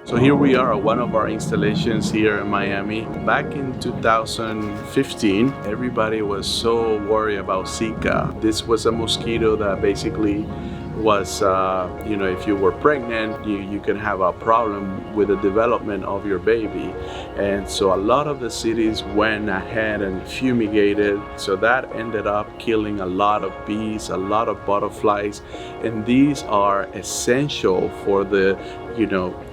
So here we are at one of our installations here in Miami. Back in 2015, everybody was so worried about Zika. This was a mosquito that basically was, if you were pregnant, you can have a problem with the development of your baby. And so a lot of the cities went ahead and fumigated. So that ended up killing a lot of bees, a lot of butterflies. And these are essential for the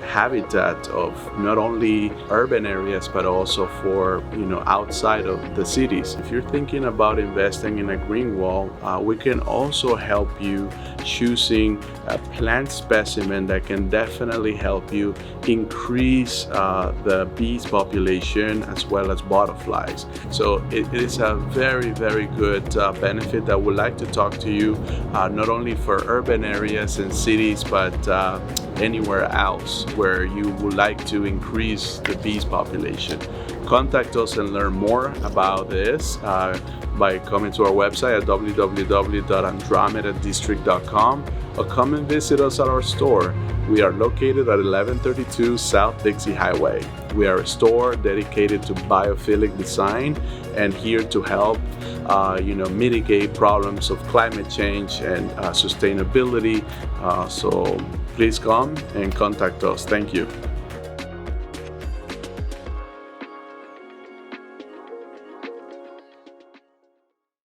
habitat of not only urban areas but also for outside of the cities. If you're thinking about investing in a green wall, we can also help you choosing a plant specimen that can definitely help you increase the bees population as well as butterflies. So it is a very, very good benefit that would like to talk to you, not only for urban areas and cities but anywhere else where you would like to increase the bees population. Contact us and learn more about this by coming to our website at www.andromedadistrict.com or come and visit us at our store. We are located at 1132 South Dixie Highway. We are a store dedicated to biophilic design and here to help mitigate problems of climate change and sustainability. So please come and contact us. Thank you.